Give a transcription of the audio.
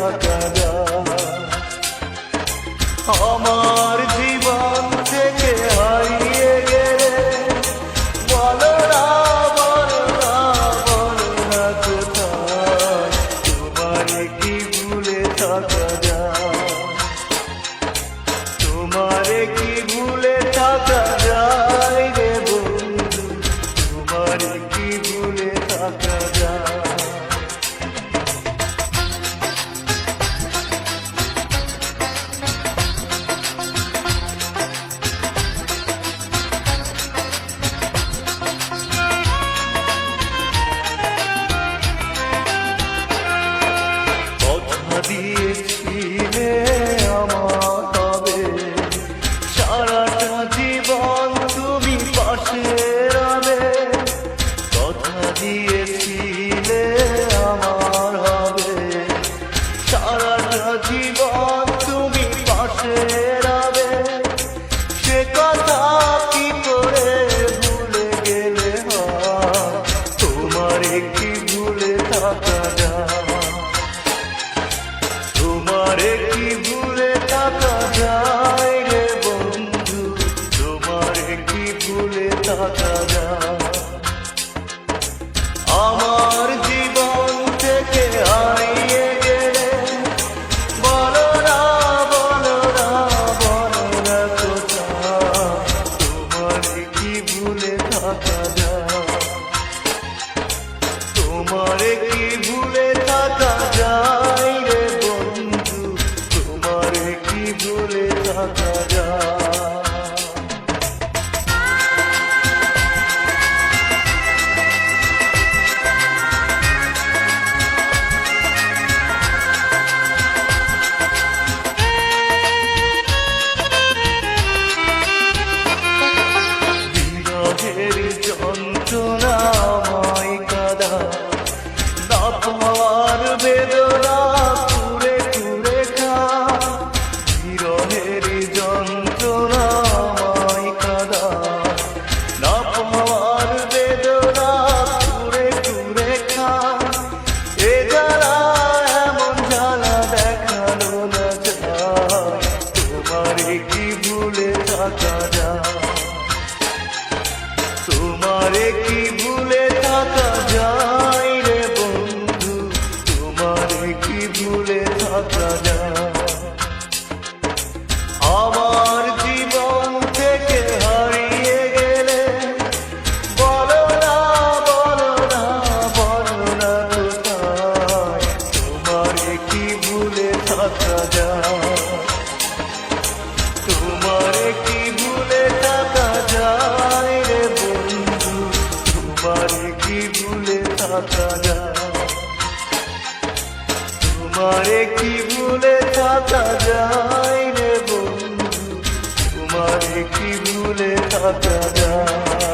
থাকা যায়। আমার জীবন থেকে হারিয়ে গেলে বলো না বলো না বলো না কোথায় তোমারে কি ভুলে থাকা যায়, তোমারে কি ভুলে থাকা যায় রে বন্ধু, তোমারে কি ভুলে থাকা যায়। দিয়েছিলে আমার হবে সারাটা জীবন তুমি পাশে রবে, কথা দিয়েছিলে আমার হবে সারাটা জীবন তুমি পাশে রবে, সে কথা কি করে ভুলে গেলে হয়, তোমারে কি ভুলে থাকা যায়, তোমারে কি ভুলে থাকা যায় রে বন্ধু, তোমারে কি ভুলে থাকা যায়। আমার জীবন থেকে হারিয়ে গেলে বলো না বলো না বলো না কোথায় তোমারে কি ভুলে থাকা যায়, তোমারে কি ভুলে থাকা যায় রে বন্ধু, তোমারে কি ভুলে থাকা যায়। বিরহের যন্ত্রণা আমায় কাঁদা, না পাওয়ার বেদনা কুরে কুরে খা, বিরহের যন্ত্রণা আমায় কাঁদা, না পাওয়ার বেদনা কুরে কুরে খা, এ জ্বালা এমন জ্বালা দেখানো না যায়, তোমারে কি ভুলে থাকা যায়, তোমারে কি ভুলে থাকা যায় রে বন্ধু, তোমারে কি ভুলে থাকা যায়। আমার জীবন থেকে হারিয়ে গেলে বলো না বলো না বলো না কোথায় তোমারে কি ভুলে থাকা যায়, তোমারে কি ভুলে থাকা যায় রে বন্ধু, তোমারে কি ভুলে থাকা যায়, তোমারে কি ভুলে থাকা যায় রে বন্ধু, তোমারে কি ভুলে থাকা যায়।